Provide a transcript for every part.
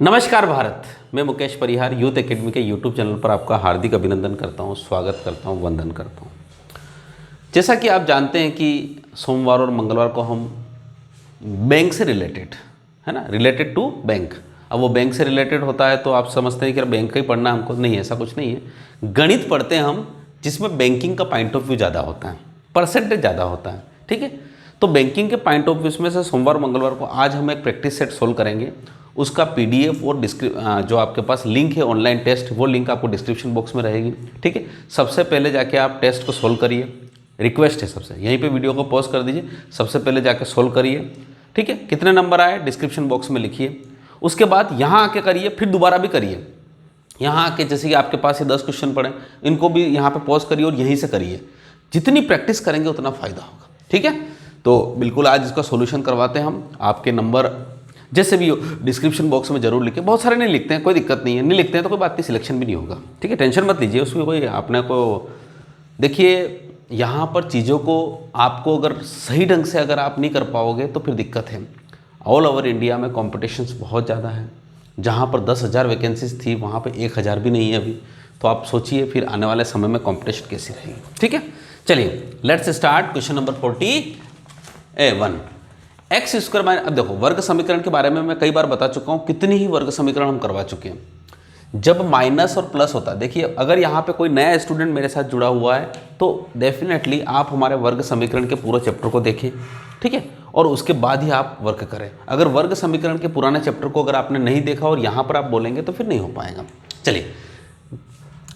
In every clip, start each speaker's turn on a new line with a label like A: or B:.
A: नमस्कार भारत, मैं मुकेश परिहार youth academy के यूट्यूब चैनल पर आपका हार्दिक अभिनंदन करता हूं, स्वागत करता हूं, वंदन करता हूं। जैसा कि आप जानते हैं कि सोमवार और मंगलवार को हम बैंक से रिलेटेड, है ना, रिलेटेड टू बैंक। अब वो बैंक से रिलेटेड होता है तो आप समझते हैं कि बैंक का ही पढ़ना हमको, नहीं, ऐसा कुछ नहीं है। गणित पढ़ते हैं हम जिसमें बैंकिंग का पॉइंट ऑफ व्यू ज़्यादा होता है, परसेंटेज ज़्यादा होता है, ठीक है। तो बैंकिंग के पॉइंट ऑफ व्यू में से सोमवार मंगलवार को आज हम एक प्रैक्टिस सेट सोल्व करेंगे। उसका पीडीएफ और जो आपके पास लिंक है ऑनलाइन टेस्ट, वो लिंक आपको डिस्क्रिप्शन बॉक्स में रहेगी, ठीक है। सबसे पहले जाके आप टेस्ट को सोल्व करिए, रिक्वेस्ट है सबसे, यहीं पे वीडियो को पॉज कर दीजिए, सबसे पहले जाके सोल्व करिए, ठीक है। कितने नंबर आए डिस्क्रिप्शन बॉक्स में लिखिए। उसके बाद यहाँ आके करिए, फिर दोबारा भी करिए। यहाँ आके जैसे कि आपके पास ये 10 क्वेश्चन पड़े, इनको भी यहाँ पे पॉज करिए और यहीं से करिए। जितनी प्रैक्टिस करेंगे उतना फ़ायदा होगा, ठीक है। तो बिल्कुल आज इसका सॉल्यूशन करवाते हैं हम। आपके नंबर जैसे भी हो डिस्क्रिप्शन बॉक्स में जरूर लिखें। बहुत सारे नहीं लिखते हैं, कोई दिक्कत नहीं है, नहीं लिखते हैं तो कोई बात नहीं, सिलेक्शन भी नहीं होगा, ठीक है। टेंशन मत लीजिए, उसमें कोई आपने को देखिए, यहाँ पर चीज़ों को आपको अगर सही ढंग से अगर आप नहीं कर पाओगे तो फिर दिक्कत है। ऑल ओवर इंडिया में कॉम्पिटिशन्स बहुत ज़्यादा है। जहाँ पर 10,000 वैकेंसीज थी वहाँ पर 1,000 भी नहीं है अभी। तो आप सोचिए फिर आने वाले समय में कॉम्पिटिशन कैसी रहेगी, ठीक है। चलिए let's start. Question number 41। X square minus, अब देखो वर्ग समीकरण के बारे में मैं कई बार बता चुका हूँ, कितनी ही वर्ग समीकरण हम करवा चुके हैं। जब माइनस और प्लस होता है, देखिए अगर यहाँ पे कोई नया स्टूडेंट मेरे साथ जुड़ा हुआ है तो डेफिनेटली आप हमारे वर्ग समीकरण के पूरे चैप्टर को देखें, ठीक है, और उसके बाद ही आप वर्क करें। अगर वर्ग समीकरण के पुराने चैप्टर को अगर आपने नहीं देखा और यहाँ पर आप बोलेंगे तो फिर नहीं हो पाएगा। चलिए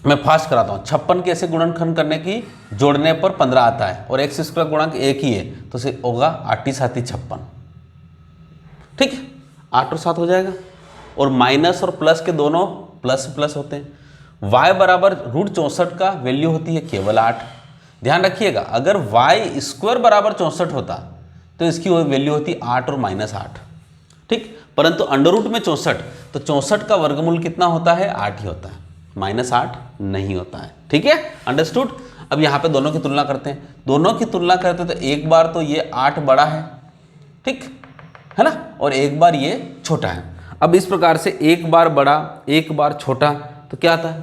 A: मैं फास्ट कराता हूँ। 56 के ऐसे गुणनखंड करने की जोड़ने पर 15 आता है और एक्स स्क्वायर गुणांक एक ही है, तो से होगा 8 × 7 = 56, ठीक है। 8 और 7 हो जाएगा। और माइनस और प्लस के दोनों प्लस प्लस होते हैं। y बराबर √64 का वैल्यू होती है केवल 8। ध्यान रखिएगा, अगर y स्क्वायर बराबर 64 होता तो इसकी वैल्यू होती 8 और -8, ठीक। परंतु अंडर रूट में 64, तो 64 का वर्गमूल कितना होता है? 8 ही होता है, -8 नहीं होता है, ठीक है, अंडरस्टूड। अब यहाँ पे दोनों की तुलना करते हैं। दोनों की तुलना करते हैं तो एक बार तो ये 8 बड़ा है, ठीक है ना, और एक बार ये छोटा है। अब इस प्रकार से एक बार बड़ा एक बार छोटा तो क्या आता है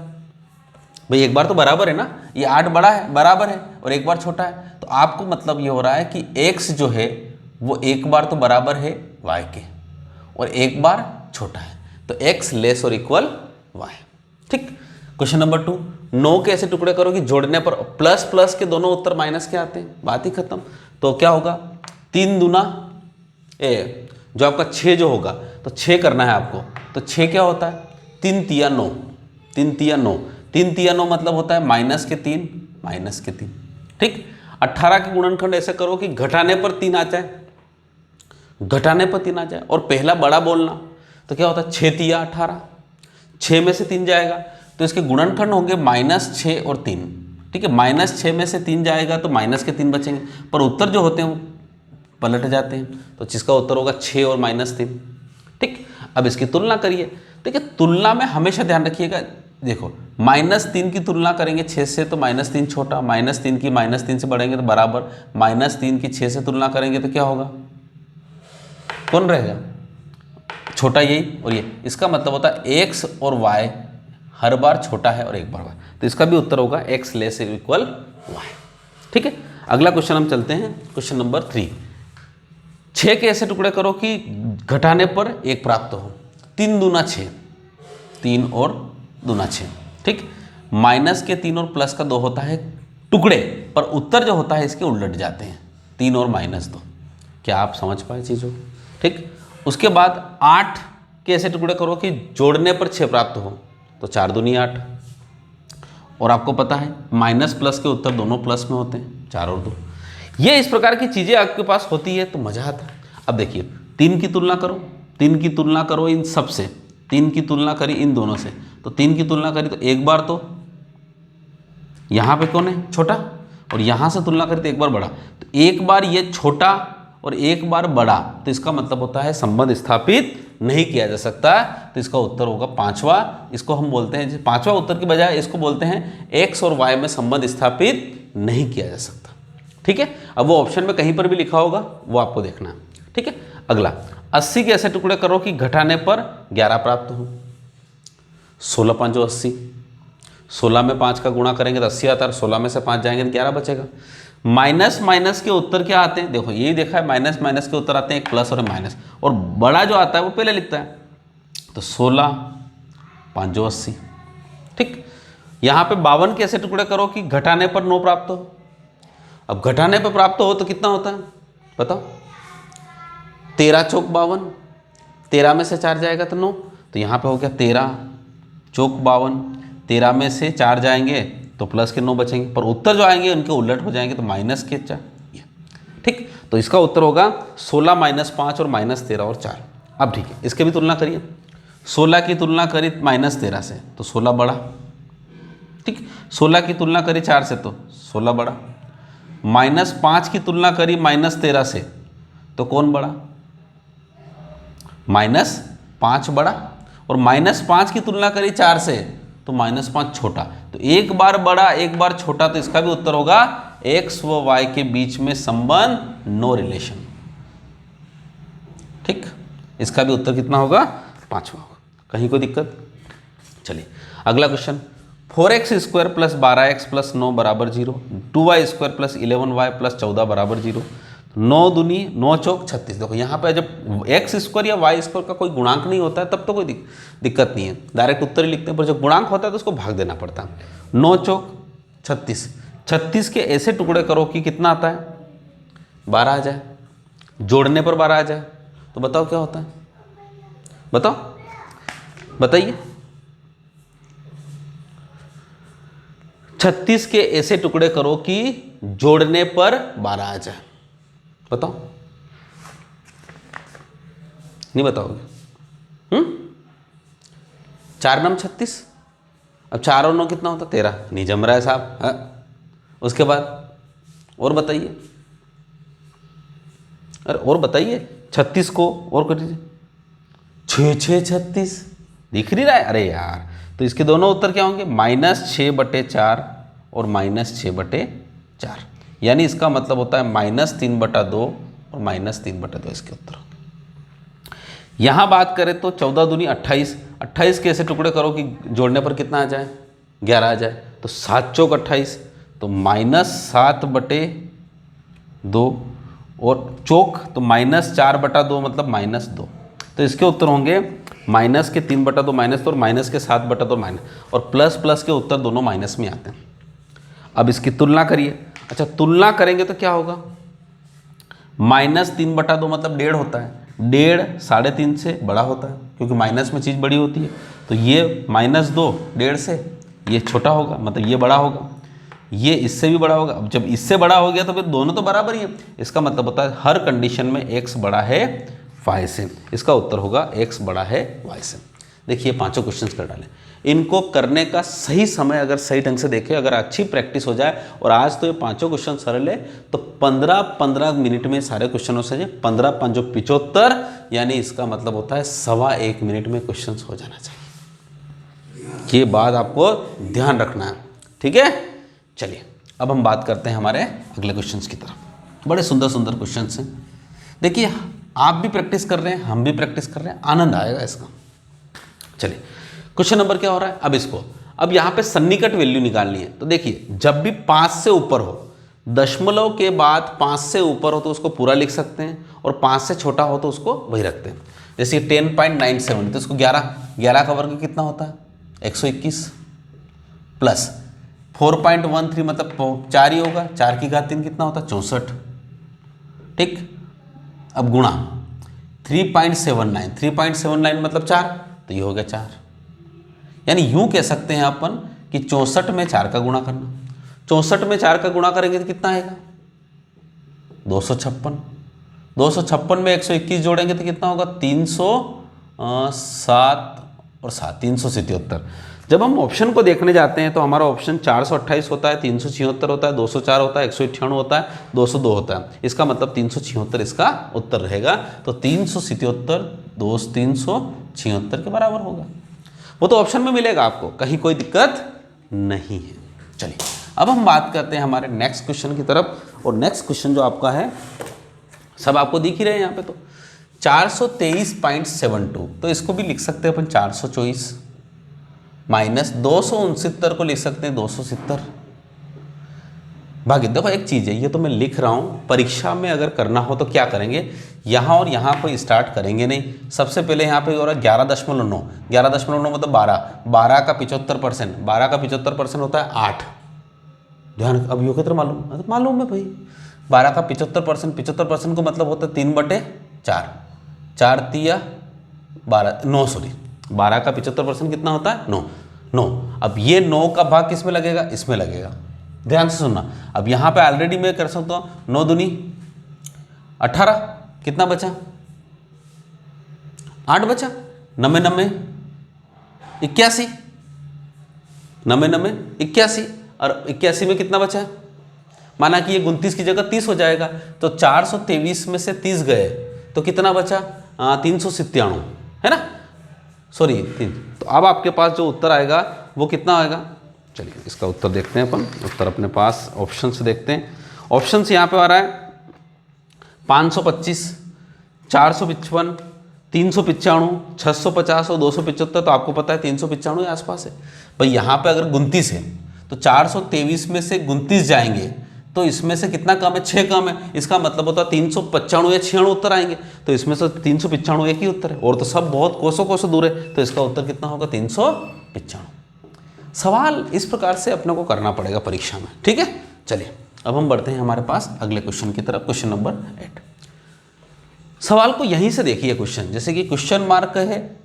A: भाई? एक बार तो बराबर है ना, ये 8 बड़ा है, बराबर है, और एक बार छोटा है। तो आपको मतलब ये हो रहा है कि x जो है वो एक बार तो बराबर है y के और एक बार छोटा है, तो x लेस और इक्वल y, ठीक। Question number 2। 9 के ऐसे टुकड़े करो कि जोड़ने पर प्लस प्लस के दोनों उत्तर माइनस के आते हैं, बात ही खत्म। तो क्या होगा? 3 दूना जो आपका 6 जो होगा, तो 6 करना है आपको, तो 6 क्या होता है? 3 × 3 = 9, 3 × 3 = 9, 3 × 3 = 9 मतलब होता है -3, ठीक। 18 के गुणनखंड ऐसे करो कि घटाने पर 3 आ जाए, घटाने पर 3 आ जाए, और पहला बड़ा बोलना, तो क्या होता है? 6 × 3 = 18, 6 में से 3 जाएगा तो इसके गुणनखंड होंगे -6 और 3, ठीक है। -6 में से 3 जाएगा तो माइनस के 3 बचेंगे, पर उत्तर जो होते हैं वो पलट जाते हैं, तो जिसका उत्तर होगा 6 और -3, ठीक। अब इसकी तुलना करिए। देखिए तुलना में हमेशा ध्यान रखिएगा, देखो -3 की तुलना करेंगे 6 से तो -3 छोटा, -3 की -3 से बढ़ेंगे तो बराबर, -3 की 6 से तुलना करेंगे तो क्या होगा? कौन रहेगा? छोटा, यही और ये। इसका मतलब होता है x और y हर बार छोटा है और एक बार y, तो इसका भी उत्तर होगा x लेस इक्वल y, ठीक है। अगला क्वेश्चन हम चलते हैं, क्वेश्चन नंबर 3। 6 के ऐसे टुकड़े करो कि घटाने पर 1 प्राप्त हो। 3 दूना 6, 3 और दूना 6, ठीक। माइनस के 3 और प्लस का 2 होता है टुकड़े, पर उत्तर जो होता है इसके उलट जाते हैं, 3 और -2। क्या आप समझ पाए चीज़ों, ठीक। उसके बाद 8 के ऐसे टुकड़े करो कि जोड़ने पर 6 प्राप्त हो, तो 4 दूनी 8, और आपको पता है माइनस प्लस के उत्तर दोनों प्लस में होते हैं, 4 और 2। ये इस प्रकार की चीज़ें आपके पास होती है तो मज़ा आता है। अब देखिए 3 की तुलना करो, 3 की तुलना करो इन सब से, 3 की तुलना करी इन दोनों से, तो 3 की तुलना करी तो एक बार तो यहाँ पे कौन है? छोटा, और यहाँ से तुलना करी तो एक बार बड़ा, तो एक बार ये छोटा और एक बार बड़ा, तो इसका मतलब होता है संबंध स्थापित नहीं किया जा सकता, तो इसका उत्तर होगा 5वां। इसको हम बोलते हैं, 5वां उत्तर की बजाय इसको बोलते हैं x और y में संबंध स्थापित नहीं किया जा सकता, ठीक है। अब वो ऑप्शन में कहीं पर भी लिखा होगा, वो आपको देखना है, ठीक है। अगला 80 के ऐसे टुकड़े करो कि घटाने पर 11 प्राप्त हो। 16 पाँचों 80, 16 में 5 का गुणा करेंगे तो 80 आता है, 16 में से 5 जाएंगे तो 11 बचेगा। माइनस माइनस के उत्तर क्या आते हैं, देखो यही देखा है, माइनस माइनस के उत्तर आते हैं एक प्लस और एक माइनस, और बड़ा जो आता है वो पहले लिखता है। तो 16 पाँचों 80, ठीक। यहाँ पे 52 के ऐसे टुकड़े करो कि घटाने पर 9 प्राप्त हो। अब घटाने पर प्राप्त हो तो कितना होता है बताओ, 13 चौक 52, 13 में से 4 जाएगा तो 9, तो यहाँ पे हो गया 13 चौक 52, 13 में से 4 जाएंगे तो प्लस के 9 बचेंगे, पर उत्तर जो आएंगे उनके उलट हो जाएंगे तो माइनस के 4, ठीक। तो इसका उत्तर होगा 16 माइनस 5 और माइनस 13 और 4। अब ठीक है, इसके भी तुलना करिए। 16 की तुलना करी माइनस 13 से तो 16 बड़ा, ठीक। 16 की तुलना करी 4 से तो 16 बड़ा। माइनस 5 की तुलना करी माइनस 13 से तो कौन बड़ा, माइनस 5 बड़ा। और माइनस 5 की तुलना करी 4 से तो माइनस 5 छोटा। तो एक बार बड़ा एक बार छोटा, तो इसका भी उत्तर होगा x व y के बीच में संबंध, नो रिलेशन, ठीक। इसका भी उत्तर कितना होगा, 5वां होगा। कहीं कोई दिक्कत। चलिए अगला question, 4x square plus 12x plus 9 बराबर 0, 2y square plus 11y plus 14 बराबर 0, 9 दूनी 9 चौक 36। देखो यहाँ पे जब x स्क्वायर या y स्क्वायर का कोई गुणांक नहीं होता है तब तो कोई दिक्कत नहीं है, डायरेक्ट उत्तर ही लिखते हैं, पर जब गुणांक होता है तो उसको भाग देना पड़ता है। 9 चौक 36, 36 के ऐसे टुकड़े करो कि कितना आता है, 12 आ जाए, जोड़ने पर 12 आ जाए, तो बताओ क्या होता है, बताओ बताइए। 36 के ऐसे टुकड़े करो कि जोड़ने पर 12 आ जाए, बताओ, नहीं बताओगे? 4 नम 36, अब 4 और 9 कितना होता, 13, नहीं जम रहा है साहब। हाँ, उसके बाद और बताइए, अरे और बताइए, 36 को और कर दीजिए, 6 6 36, दिख नहीं रहा है, अरे यार। तो इसके दोनों उत्तर क्या होंगे, -6/4 और -6/4, यानी इसका मतलब होता है -3/2 और -3/2 इसके उत्तर होंगे। यहाँ बात करें तो 14 दूनी 28, 28 के ऐसे टुकड़े करो कि जोड़ने पर कितना आ जाए, 11 आ जाए, तो 7 चौक 28, तो -7/2 और चौक तो -4/2 मतलब -2, तो इसके उत्तर होंगे माइनस के 3/2 -2 और माइनस के 7/2 माइनस, और प्लस प्लस के उत्तर दोनों माइनस में आते हैं। अब इसकी तुलना करिए, अच्छा तुलना करेंगे तो क्या होगा, -3/2 मतलब 1.5 होता है, 1.5 3.5 से बड़ा होता है क्योंकि माइनस में चीज़ बड़ी होती है, तो ये -2 1.5 से ये छोटा होगा, मतलब ये बड़ा होगा, ये इससे भी बड़ा होगा। अब जब इससे बड़ा हो गया तो फिर दोनों तो बराबर ही है, इसका मतलब होता है हर कंडीशन में x बड़ा है y से, इसका उत्तर होगा x बड़ा है y से। देखिए पांचों क्वेश्चंस कर डालें, इनको करने का सही समय अगर सही ढंग से देखें, अगर अच्छी प्रैक्टिस हो जाए, और आज तो ये पांचों क्वेश्चन सरल है, तो 15-15 मिनट में सारे क्वेश्चन हो सके, 15 5 75, यानी इसका मतलब होता है 1.25 मिनट में क्वेश्चन हो जाना चाहिए। ये बात आपको ध्यान रखना है, ठीक है। चलिए अब हम बात करते हैं हमारे अगले क्वेश्चंस की तरफ। बड़े सुंदर सुंदर क्वेश्चंस हैं, देखिए आप भी प्रैक्टिस कर रहे हैं, हम भी प्रैक्टिस कर रहे हैं, आनंद आएगा इसका। चलिए क्वेश्चन नंबर क्या हो रहा है, अब इसको, अब यहाँ पे सन्निकट वैल्यू निकालनी है। तो देखिए जब भी 5 से ऊपर हो, दशमलव के बाद 5 से ऊपर हो तो उसको पूरा लिख सकते हैं, और 5 से छोटा हो तो उसको वही रखते हैं। जैसे 10.97 तो इसको 11 का वर्ग कितना होता है, 121, प्लस 4.13 मतलब 4 ही होगा, 4 की घात 3 कितना होता है, 64, ठीक। अब गुणा 3.79 मतलब 4, तो ये हो गया 4, यानी यूं कह सकते हैं अपन कि 64 में 4 का गुणा करना, 64 में 4 का गुणा करेंगे तो कितना आएगा, 256, 256 में 121 जोड़ेंगे तो कितना होगा, 307 और 7 377। जब हम ऑप्शन को देखने जाते हैं तो हमारा ऑप्शन 428 होता है, 376 होता है, 204 होता है, 198 होता है, 202 होता है, इसका मतलब 376 इसका उत्तर रहेगा। तो 377 376 के बराबर होगा, वो तो ऑप्शन में मिलेगा आपको, कहीं कोई दिक्कत नहीं है। चलिए अब हम बात करते हैं हमारे नेक्स्ट क्वेश्चन की तरफ, और नेक्स्ट क्वेश्चन जो आपका है सब आपको दिख ही रहे हैं यहाँ पे। तो 423.72, तो इसको भी लिख सकते हैं अपन 424 माइनस 269 को लिख सकते हैं 270 भाग्य। देखो एक चीज़ है, ये तो मैं लिख रहा हूँ, परीक्षा में अगर करना हो तो क्या करेंगे, यहाँ और यहाँ कोई स्टार्ट करेंगे नहीं। सबसे पहले यहाँ पे हो रहा है 11.9, 11.9 मतलब 12 का 75%, 12 का 75% होता है 8। ध्यान, अब योग तो मालूम है भाई, 12 का 75%, 75% को मतलब होता है 3/4, 4 तिया 12, 9 सॉरी, 12 का 75% कितना होता है 9। अब ये 9 का भाग किस में लगेगा, इसमें लगेगा। ध्यान से सुनना, अब यहाँ पे ऑलरेडी मैं कर सकता हूँ 9 दूनी 18, कितना बचा 8 बचा, 9 81, 9 81, और 81 में कितना बचा, माना कि ये 29 की जगह 30 हो जाएगा, तो 423 में से 30 गए तो कितना बचा 397, है ना, सॉरी 3। तो अब आपके पास जो उत्तर आएगा वो कितना आएगा, चलिए इसका उत्तर देखते हैं अपन। उत्तर अपने पास ऑप्शन से देखते हैं। ऑप्शन से यहाँ पे आ रहा है 525, 455, 395, 650 और 275, तो आपको पता है 395 के आसपास है भाई। यहाँ पे अगर 29 है तो 423 में से 29 जाएंगे तो इसमें से कितना कम है, 6 कम है। इसका मतलब होता है 395 या 96 उत्तर आएंगे, तो इसमें से 395 एक ही उत्तर है, और तो सब बहुत कोसों दूर है, तो इसका उत्तर कितना होगा 395। सवाल इस प्रकार से अपने को करना पड़ेगा परीक्षा में, ठीक है। चलिए अब हम बढ़ते हैं हमारे पास अगले क्वेश्चन की तरफ, क्वेश्चन नंबर 8। सवाल को यहीं से देखिए क्वेश्चन, जैसे कि क्वेश्चन मार्क है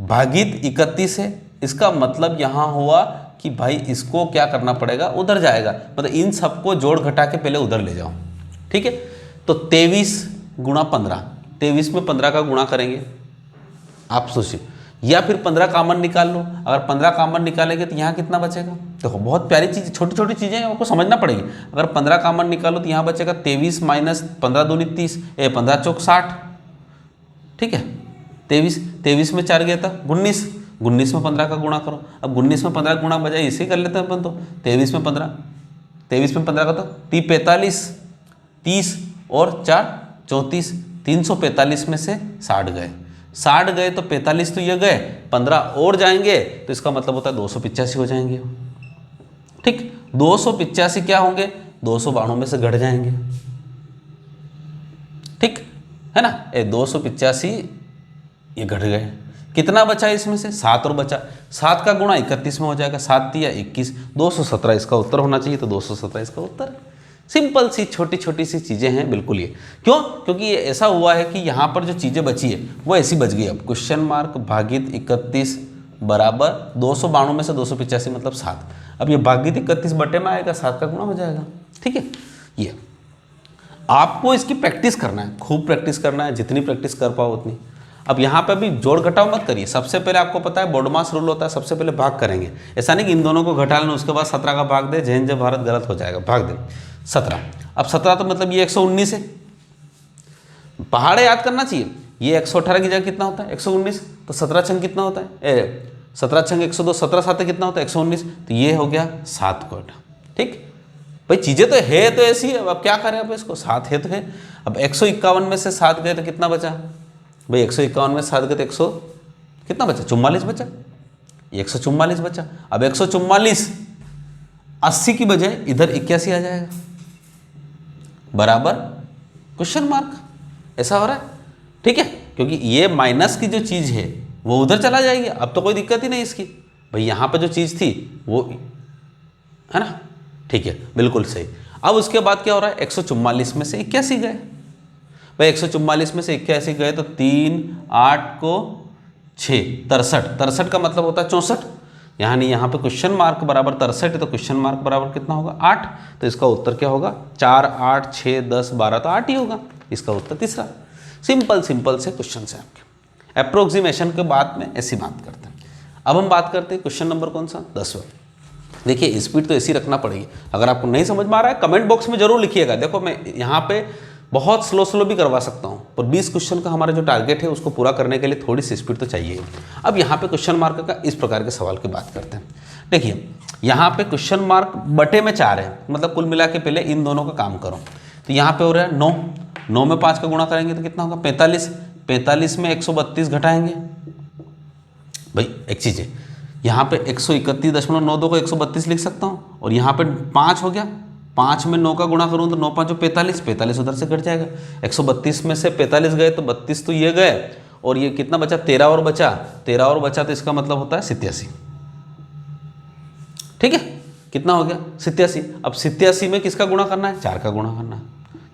A: भागित 31 है, इसका मतलब यहाँ हुआ कि भाई इसको क्या करना पड़ेगा, उधर जाएगा, मतलब इन सबको जोड़ घटा के पहले उधर ले जाओ, ठीक है। तो 23 गुणा 15, 23 में 15 का गुणा करेंगे, आप सोचिए, या फिर 15 कामन निकाल लो। अगर 15 कामन निकालेंगे तो यहाँ कितना बचेगा, देखो बहुत प्यारी चीज़, छोटी छोटी चीज़ें आपको समझना पड़ेगी। अगर 15 कामन निकालो तो यहाँ बचेगा 23 माइनस 15 दूनी 30, 15 चौक 60, ठीक है। 23 में 4 गया था 19, 19 में 15 का गुणा करो। अब 19 में 15 गुणा बजाय इसे कर लेते हैं अपन, तो 23 में 15 का तो 45, 30 और 4 34, 345 में से 60 गए, 60 गए तो 45 तो ये गए, 15 और जाएंगे तो इसका मतलब होता है 285 हो जाएंगे, ठीक। 285 क्या होंगे, 292 में से घट जाएंगे, ठीक है ना। 285 ये घट गए, कितना बचा इसमें से 7 और बचा, 7 का गुणा 31 में हो जाएगा, 7 या 21, 217 इसका उत्तर होना चाहिए, तो 217 इसका उत्तर। सिंपल सी छोटी छोटी सी चीज़ें हैं बिल्कुल ये, क्यों, क्योंकि ये ऐसा हुआ है कि यहाँ पर जो चीज़ें बची है वो ऐसी बच गई। अब क्वेश्चन मार्क भागित 31 बराबर 292 में से 285 मतलब 7। अब ये भागित 31 बटे में आएगा, 7 का गुणा हो जाएगा, ठीक है। ये आपको इसकी प्रैक्टिस करना है, खूब प्रैक्टिस करना है, जितनी प्रैक्टिस कर पाओ उतनी। अब यहाँ पे अभी जोड़ घटाव मत करिए, सबसे पहले आपको पता है बोर्डमास रूल होता है, सबसे पहले भाग करेंगे। ऐसा नहीं कि इन दोनों को घटा लेना उसके बाद 17 का भाग दे, जैन जब भारत गलत हो जाएगा, भाग दे 17। अब 17 तो मतलब ये 119 है, पहाड़े याद करना चाहिए। ये 118 की जगह कितना होता है 119, तो 17 छंग कितना होता है 17 छंग 102, 17 सात कितना होता है 119, तो ये हो गया 7 कोट, ठीक भाई। चीज़ें तो है तो ऐसी है, अब क्या करें, अब इसको 7 है तो है। अब 151 में से 7 गए तो कितना बचा भाई, 151 में 7 गए तो 100 कितना बचा 44 बचा, 144 बचा। अब 144 80 की बजाय इधर 81 आ जाएगा, बराबर क्वेश्चन मार्क, ऐसा हो रहा है, ठीक है। क्योंकि ये माइनस की जो चीज़ है वो उधर चला जाएगी, अब तो कोई दिक्कत ही नहीं इसकी भाई, यहाँ पे जो चीज़ थी वो है ना, ठीक है, बिल्कुल सही। अब उसके बाद क्या हो रहा है, 144 में से 81 गए भाई, 144 में से 81 गए तो 3 8 को 6 63 का मतलब होता है 64, यानी यहाँ पे क्वेश्चन मार्क बराबर 63 है, तो क्वेश्चन मार्क बराबर कितना होगा 8, तो इसका उत्तर क्या होगा 4 8 6 10 12, तो 8 ही होगा, इसका उत्तर तीसरा। सिंपल से क्वेश्चन है आपके, अप्रोक्सीमेशन के बाद में ऐसी बात करते हैं। अब हम बात करते हैं क्वेश्चन नंबर कौन सा 10वां। देखिए स्पीड तो ऐसी रखना पड़ेगी, अगर आपको नहीं समझ में आ रहा है कमेंट बॉक्स में जरूर लिखिएगा। देखो मैं यहाँ पे बहुत स्लो भी करवा सकता हूँ, पर 20 क्वेश्चन का हमारा जो टारगेट है उसको पूरा करने के लिए थोड़ी सी स्पीड तो चाहिए। अब यहाँ पे क्वेश्चन मार्क का इस प्रकार के सवाल की बात करते हैं। देखिए यहाँ पे क्वेश्चन मार्क बटे में 4 है, मतलब कुल मिला के पहले इन दोनों का काम करो। तो यहाँ पे हो रहा है 9 में 5 का गुणा करेंगे तो कितना होगा 45, 45 में 132 घटाएंगे। भाई एक चीज़ है, यहाँ पे 131.92 को 132 लिख सकता हूँ, और यहाँ पे 5 हो गया, 5 में 9 का गुणा करूँ तो 9 5 45, 45 उधर से घट जाएगा। 132 में से 45 गए तो 32 तो ये गए, और ये कितना बचा, 13 और बचा, 13 और बचा, तो इसका मतलब होता है 87। ठीक है, कितना हो गया 87। अब 87 में किसका गुणा करना है, 4 का गुणा करना है,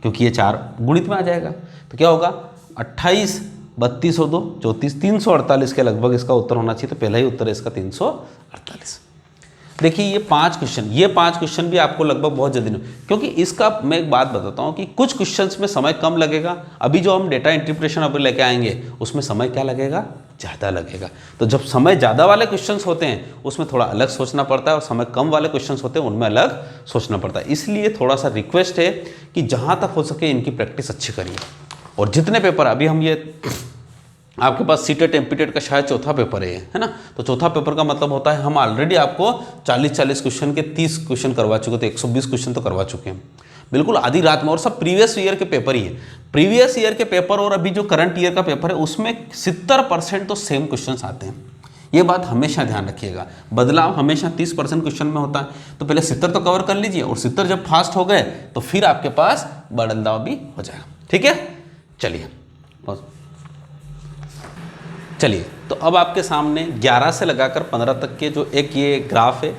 A: क्योंकि ये 4 गुणित में आ जाएगा। तो क्या होगा 28, 32 और 2 34, 348 के लगभग इसका उत्तर होना चाहिए। तो पहला ही उत्तर है इसका 348। देखिए ये 5 क्वेश्चन भी आपको लगभग बहुत जल्दी नहीं, क्योंकि इसका मैं एक बात बताता हूँ कि कुछ क्वेश्चंस में समय कम लगेगा। अभी जो हम डेटा इंटरप्रिटेशन अभी लेके आएंगे उसमें समय क्या लगेगा, ज़्यादा लगेगा। तो जब समय ज़्यादा वाले क्वेश्चंस होते हैं उसमें थोड़ा अलग सोचना पड़ता है, और समय कम वाले क्वेश्चंस होते हैं उनमें अलग सोचना पड़ता है। इसलिए थोड़ा सा रिक्वेस्ट है कि जहाँ तक हो सके इनकी प्रैक्टिस अच्छी करिए। और जितने पेपर अभी हम ये आपके पास सीटेट एमपीटेट का शायद चौथा पेपर है ना, तो चौथा पेपर का मतलब होता है हम ऑलरेडी आपको 40 क्वेश्चन के 30 क्वेश्चन करवा चुके थे, 120 क्वेश्चन तो करवा चुके हैं बिल्कुल आधी रात में, और सब प्रीवियस ईयर के पेपर ही है। प्रीवियस ईयर के पेपर और अभी जो करंट ईयर का पेपर है उसमें 70% तो सेम क्वेश्चन आते हैं। ये बात हमेशा ध्यान रखिएगा, बदलाव हमेशा 30% क्वेश्चन में होता है। तो पहले 70 तो कवर कर लीजिए, और 70 जब फास्ट हो गए तो फिर आपके पास बदलाव भी हो जाएगा। ठीक है, चलिए तो अब आपके सामने 11 से लगाकर 15 तक के जो एक ये ग्राफ है,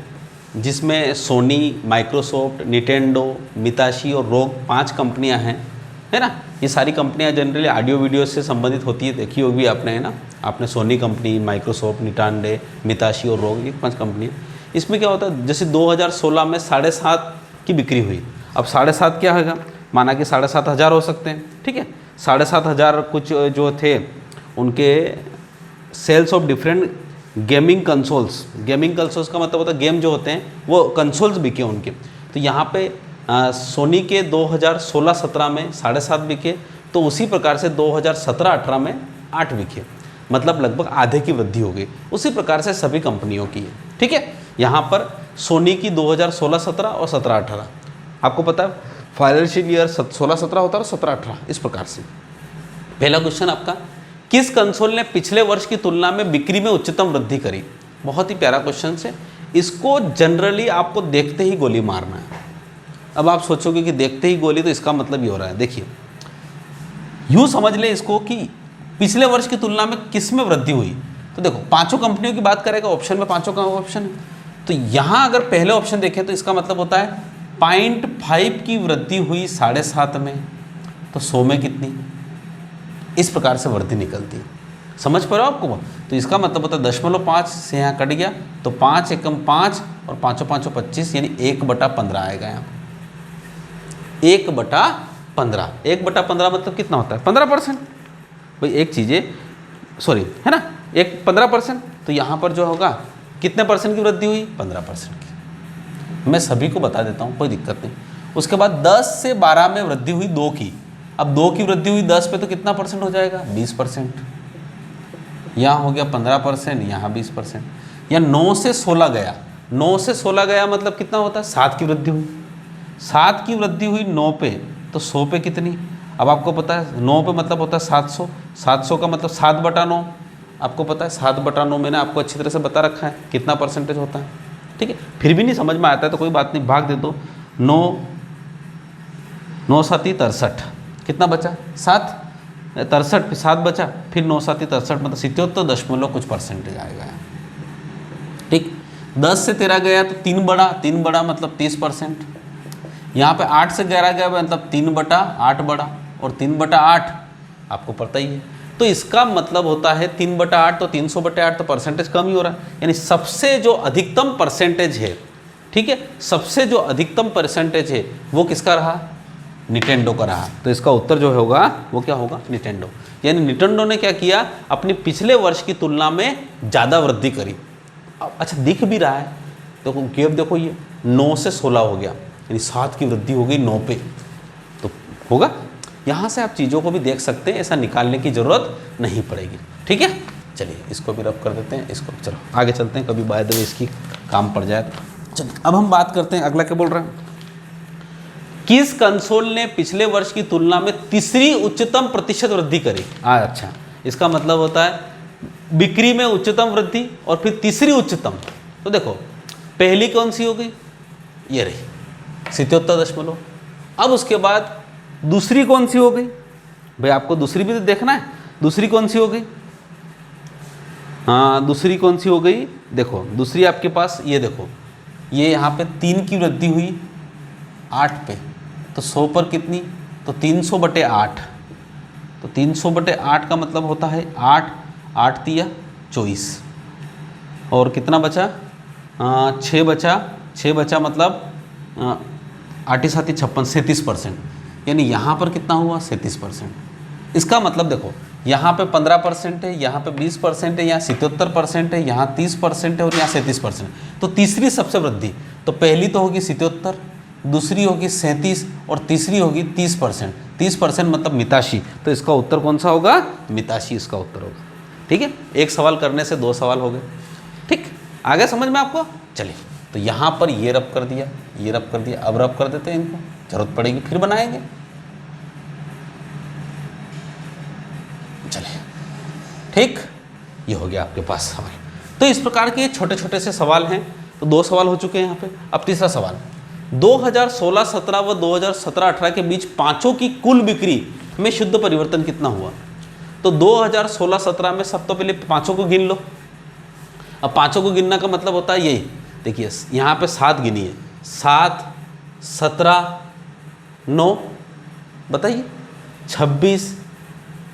A: जिसमें सोनी, माइक्रोसॉफ्ट, निटेंडो, मिताशी और रोग 5 कंपनियां हैं, है ना। ये सारी कंपनियां जनरली ऑडियो वीडियो से संबंधित होती है, देखी होगी आपने, है ना। आपने सोनी कंपनी, माइक्रोसॉफ्ट, निटांडे, मिताशी और रोग, ये 5 कंपनियाँ। इसमें क्या होता है, जैसे 2016 में 7.5 की बिक्री हुई। अब 7.5 क्या होगा, माना कि 7,500 हो सकते हैं। ठीक है, 7,500 कुछ जो थे उनके sales of different gaming consoles का मतलब होता है गेम जो होते हैं वो कंसोल्स बिके उनके। तो यहाँ पे सोनी के 2016-17 में 7.5 बिके, तो उसी प्रकार से 2017-18 में 8 बिके, मतलब लगभग आधे की वृद्धि हो गई। उसी प्रकार से सभी कंपनियों की है। ठीक है, यहाँ पर सोनी की 2016-17 और 17-18, आपको पता है फाइनेंशियल ईयर 16-17 होता है और 17-18, इस प्रकार से। पहला क्वेश्चन आपका, किस कंसोल ने पिछले वर्ष की तुलना में बिक्री में उच्चतम वृद्धि करी। बहुत ही प्यारा क्वेश्चन है, इसको जनरली आपको देखते ही गोली मारना है। अब आप सोचोगे कि देखते ही गोली, तो इसका मतलब ये हो रहा है, देखिए यूँ समझ लें इसको कि पिछले वर्ष की तुलना में किस में वृद्धि हुई। तो देखो 5 कंपनियों की बात करेगा, ऑप्शन में 5 का ऑप्शन है, तो यहाँ अगर पहले ऑप्शन देखें तो इसका मतलब होता है 0.5 की वृद्धि हुई 7.5 में, तो 100 में कितनी, इस प्रकार से वृद्धि निकलती है। समझ पा रहे हो आपको। तो इसका मतलब होता है 0.5 से यहाँ कट गया, तो 5 एकम 5 और 5 5 25, यानी 1/15 आएगा यहाँ। 1/15, 1/15 मतलब कितना होता है 15%। भाई एक चीज़ है, सॉरी, है ना, 15%। तो यहाँ पर जो होगा कितने परसेंट की वृद्धि हुई, 15% की। मैं सभी को बता देता हूँ, कोई दिक्कत नहीं। उसके बाद 10 से 12 में वृद्धि हुई 2 की। अब 2 की वृद्धि हुई 10 पे, तो कितना परसेंट हो जाएगा, 20%। यहाँ हो गया 15%, यहाँ 20%। या 9 से 16 गया, 9 से 16 गया मतलब कितना होता है, 7 की वृद्धि हुई। 7 की वृद्धि हुई 9 पे, तो 100 पे कितनी। अब आपको पता है 9 पे मतलब होता है 700, 700 का मतलब 7/9, आपको पता है 7/9 मैंने आपको अच्छी तरह से बता रखा है कितना परसेंटेज होता है। ठीक है, फिर भी नहीं समझ में आता है तो कोई बात नहीं, भाग दे दो। 9 7 63, कितना बचा, 7 63, 7 बचा, फिर 9 7 63 मतलब 77 कुछ परसेंटेज आएगा। ठीक, 10 से 13 गया तो 3 बड़ा मतलब 30%। यहाँ पे 8 से 11 गया मतलब 3/8 बड़ा, और 3/8 आपको पता ही है। तो इसका मतलब होता है 3/8, तो 300/8, तो परसेंटेज कम ही हो रहा है। यानी सबसे जो अधिकतम परसेंटेज है, ठीक है, सबसे जो अधिकतम परसेंटेज है वो किसका रहा, निटेंडो का रहा। तो इसका उत्तर जो होगा वो क्या होगा, निटेंडो। यानी निटेंडो ने क्या किया, अपनी पिछले वर्ष की तुलना में ज़्यादा वृद्धि करी। अच्छा दिख भी रहा है, तो गैप देखो, ये 9 से 16 हो गया, यानी 7 की वृद्धि हो गई 9 पे, तो होगा। यहाँ से आप चीज़ों को भी देख सकते हैं, ऐसा निकालने की ज़रूरत नहीं पड़ेगी। ठीक है, चलिए इसको भी रब कर देते हैं, इसको चलो आगे चलते हैं, कभी बाय द वे इसकी काम पड़ जाए तो। चलिए अब हम बात करते हैं, अगला क्या बोल रहे हैं, किस कंसोल ने पिछले वर्ष की तुलना में तीसरी उच्चतम प्रतिशत वृद्धि करी। अच्छा, इसका मतलब होता है बिक्री में उच्चतम वृद्धि और फिर तीसरी उच्चतम। तो देखो पहली कौन सी हो गई, ये रही 77 दशमलव। अब उसके बाद दूसरी कौन सी हो गई, भाई आपको दूसरी भी तो देखना है, दूसरी कौन सी हो गई, हाँ दूसरी कौन सी हो गई, देखो दूसरी आपके पास ये देखो, ये यहाँ पे 3 की वृद्धि हुई 8 पे, तो 100 पर कितनी, तो 300/8। तो 300/8 का मतलब होता है 8, 8 तिया 24, और कितना बचा, 6 बचा, 6 बचा मतलब 8 7 56, 37%। यानी यहाँ पर कितना हुआ 37%। इसका मतलब देखो यहाँ पे 15% है, यहाँ पे 20% है, यहाँ 77% है, यहाँ 30% है और यहाँ 37%। तो तीसरी सबसे वृद्धि, तो पहली तो होगी 77, दूसरी होगी 37 और तीसरी होगी 30%। 30% मतलब मिताशी, तो इसका उत्तर कौन सा होगा, मिताशी इसका उत्तर होगा। ठीक है, एक सवाल करने से 2 सवाल हो गए। ठीक, आ गया समझ में आपको। चलिए, तो यहाँ पर ये रब कर दिया, ये रब कर दिया, अब रब कर देते हैं, इनको जरूरत पड़ेगी फिर बनाएंगे। चलिए ठीक, ये हो गया आपके पास सवाल। तो इस प्रकार के छोटे छोटे से सवाल हैं। तो 2 सवाल हो चुके हैं यहाँ पे। अब तीसरा सवाल, 2016-17 व 2017-18 के बीच पाँचों की कुल बिक्री में शुद्ध परिवर्तन कितना हुआ। तो 2016-17 में सब तो पहले पाँचों को गिन लो। अब पाँचों को गिनना का मतलब होता है यही, देखिए यहाँ पे 7 गिनी है, 7, 17, 9, बताइए 26,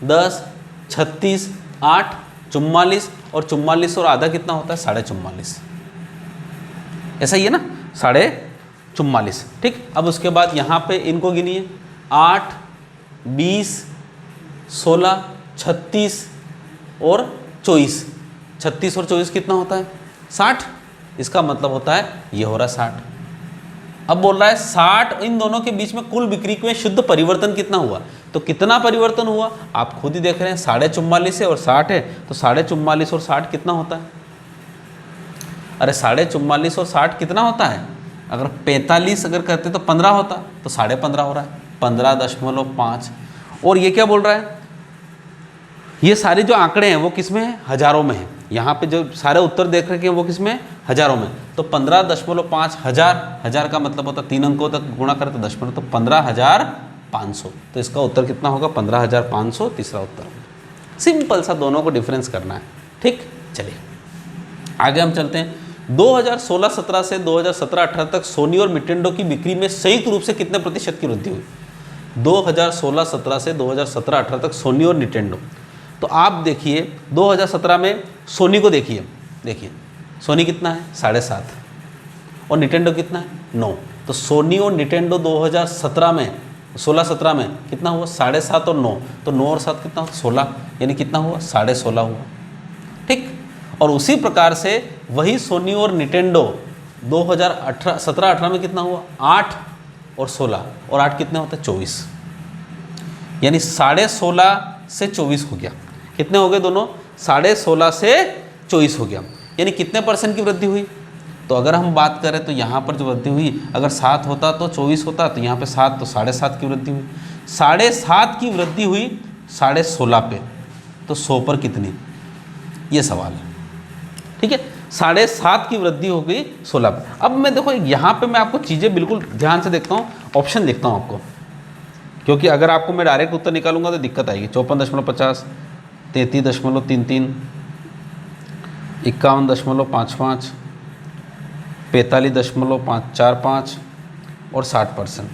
A: 10, 36, 8, 44 और 44 और आधा कितना होता है 44.5। ऐसा ही है ना, 44.5। ठीक, अब उसके बाद यहाँ पे इनको गिनिए, 8, 20, 16, 36 और 24। 36 और 24 कितना होता है 60। इसका मतलब होता है ये हो रहा है 60। अब बोल रहा है 60, इन दोनों के बीच में कुल बिक्री में शुद्ध परिवर्तन कितना हुआ। तो कितना परिवर्तन हुआ आप खुद ही देख रहे हैं, 44.5 है और 60 है, तो 44.5 और 60 कितना होता है। अरे 44.5 और 60 कितना होता है, अगर 45 अगर करते तो 15 होता, तो 15.5 हो रहा है, 15.5। और ये क्या बोल रहा है, ये सारे जो आंकड़े हैं वो किस में है, हजारों में है। यहाँ पे जो सारे उत्तर देख रहे हैं वो किस में है, हजारों में। तो 15.5 हजार, हजार का मतलब होता है 3 अंकों तक गुणा करें तो दशमलव, तो 15,500। तो इसका उत्तर कितना होगा 15,500, तीसरा उत्तर। सिंपल सा दोनों को डिफरेंस करना है। ठीक, चलिए आगे हम चलते हैं। 2016-17 से 2017-18 तक सोनी और निंटेंडो की बिक्री में संयुक्त रूप से कितने प्रतिशत की वृद्धि हुई। 2016-17 से 2017-18 तक सोनी और निंटेंडो। तो आप देखिए 2017 में सोनी को देखिए, देखिए सोनी कितना है 7.5 और निंटेंडो कितना है 9। तो सोनी और निंटेंडो 2017 में 16-17 में कितना हुआ 7.5 और 9, तो 9 और 7 कितना हुआ 16, यानी कितना हुआ 16.5 हुआ। ठीक, और उसी प्रकार से वही सोनी और निंटेंडो 2017-18 में कितना हुआ 8 और 16, और 8 कितने होते हैं 24, यानी 16.5 से 24 हो गया। कितने हो गए दोनों, 16.5 से 24 हो गया, यानी कितने % की वृद्धि हुई। तो अगर हम बात करें तो यहाँ पर जो वृद्धि हुई, अगर 7 होता तो 24 होता, तो यहाँ पे 7 तो 7.5 की वृद्धि हुई। 7.5 की वृद्धि हुई 16.5 पे, तो 100 पर कितनी, ये सवाल है। ठीक है, 7.5 की वृद्धि हो गई 16 पे। अब मैं देखो यहाँ पे मैं आपको चीज़ें बिल्कुल ध्यान से देखता हूँ, ऑप्शन देखता हूँ आपको, क्योंकि अगर आपको मैं डायरेक्ट उत्तर निकालूंगा तो दिक्कत आएगी। 54.50, 33.33, 51.55, 45.545 और 60%।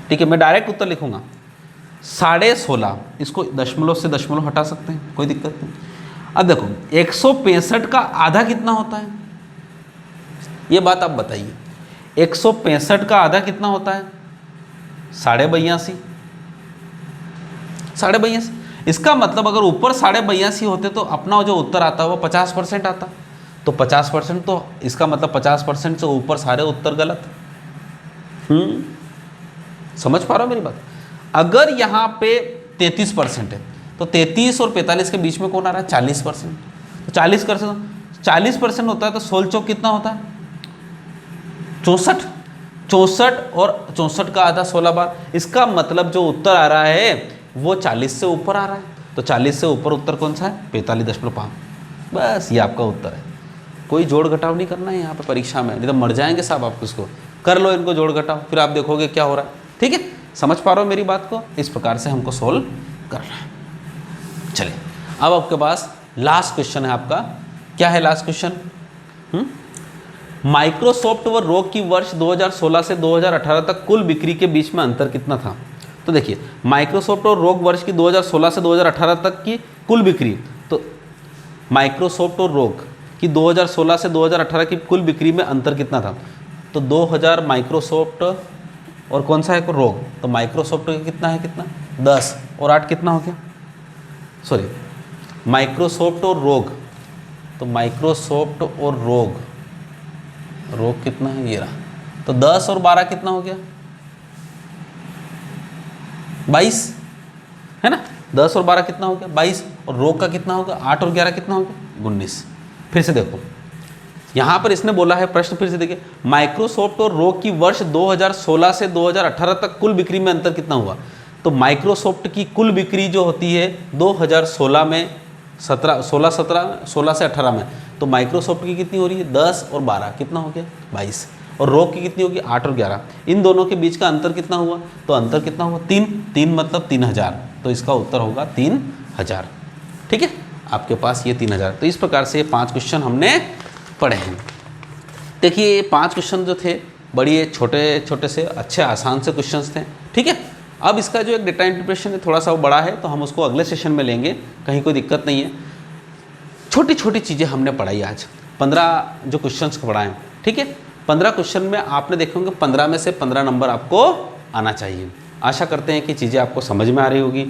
A: ठीक है, मैं डायरेक्ट उत्तर लिखूंगा 16.5। इसको दशमलव से दशमलव हटा सकते हैं, कोई दिक्कत नहीं। अब देखो 165 का आधा कितना होता है, ये बात आप बताइए। 165 का आधा कितना होता है 82.5, 82.5। इसका मतलब अगर ऊपर 82.5 होते तो अपना जो उत्तर आता है वो 50% आता। तो 50%, तो इसका मतलब 50% से ऊपर सारे उत्तर गलत। समझ पा रहे हो मेरी बात। अगर यहाँ पे 33% है तो 33 और 45 के बीच में कौन आ रहा है 40%। तो 40% होता है तो 16 चौक कितना होता है 64, 64 और 64 का आधा 16 बार। इसका मतलब जो उत्तर आ रहा है वो 40 से ऊपर आ रहा है। तो 40 से ऊपर उत्तर कौन सा है? 45.5। बस ये आपका उत्तर है। कोई जोड़ घटाव नहीं करना है यहाँ पे परीक्षा में, नहीं तो मर जाएंगे साहब आप। इसको कर लो, इनको जोड़ घटाव, फिर आप देखोगे क्या हो रहा है। ठीक है, समझ पा रहे हो मेरी बात को? इस प्रकार से हमको सोल्व करना है। चलिए अब आपके पास लास्ट क्वेश्चन है आपका। क्या है लास्ट क्वेश्चन? माइक्रोसॉफ्ट व रोग की वर्ष 2016 से 2018 तक कुल बिक्री के बीच में अंतर कितना था? तो देखिए, माइक्रोसॉफ्ट और रोग वर्ष की 2016 से 2018 तक की कुल बिक्री, तो माइक्रोसॉफ्ट और रोग की 2016 से 2018 की कुल बिक्री में अंतर कितना था? तो 2000 माइक्रोसॉफ्ट और कौन सा है रोग, तो माइक्रोसॉफ्ट का कितना है, कितना 10 और 8 कितना हो गया? सॉरी, माइक्रोसॉफ्ट और रोग, तो माइक्रोसॉफ्ट और रोग कितना है, ये रहा। तो 10 और 12 कितना हो गया? 22 है ना। 10 और 12 कितना हो गया? 22। और रोग का कितना होगा? 8 और 11 कितना होगा? 19। फिर से देखो, यहाँ पर इसने बोला है, प्रश्न फिर से देखिए, माइक्रोसॉफ्ट और रोग की वर्ष 2016 से 2018 तक कुल बिक्री में अंतर कितना हुआ? तो माइक्रोसॉफ्ट की कुल बिक्री जो होती है 2016 में 16 से 18 में, तो माइक्रोसॉफ्ट की कितनी हो रही है? 10 और 12 कितना हो गया? 22। और रोग की कितनी होगी? 8 और 11। इन दोनों के बीच का अंतर कितना हुआ? तो अंतर कितना हुआ? 3 मतलब 3000। तो इसका उत्तर होगा 3000। ठीक है, आपके पास ये 3000। तो इस प्रकार से 5 क्वेश्चन हमने पढ़े हैं। देखिए ये 5 क्वेश्चन जो थे बड़ी छोटे छोटे से अच्छे आसान से क्वेश्चंस थे। ठीक है, अब इसका जो एक डेटा इंटरप्रिटेशन है थोड़ा सा वो बड़ा है, तो हम उसको अगले सेशन में लेंगे, कहीं कोई दिक्कत नहीं है। छोटी छोटी चीज़ें हमने पढ़ाई आज, 15 जो क्वेश्चंस पढ़ाएं। ठीक है, 15 क्वेश्चन में आपने देखे होंगे 15 में से 15 नंबर आपको आना चाहिए। आशा करते हैं कि चीज़ें आपको समझ में आ रही होगी।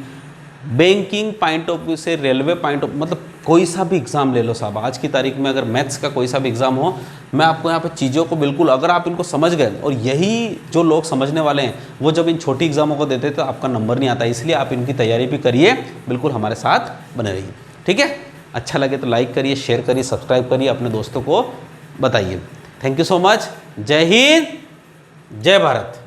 A: बैंकिंग पॉइंट ऑफ व्यू से, रेलवे पॉइंट ऑफ, मतलब कोई सा भी एग्ज़ाम ले लो साहब, आज की तारीख में अगर मैथ्स का कोई सा भी एग्ज़ाम हो, मैं आपको यहाँ पे चीज़ों को बिल्कुल, अगर आप इनको समझ गए, और यही जो लोग समझने वाले हैं वो जब इन छोटी एग्ज़ामों को देते तो आपका नंबर नहीं आता, इसलिए आप इनकी तैयारी भी करिए, बिल्कुल हमारे साथ बने रहिए। ठीक है, अच्छा लगे तो लाइक करिए, शेयर करिए, सब्सक्राइब करिए, अपने दोस्तों को बताइए। Thank you so much. जय हिंद, जय भारत।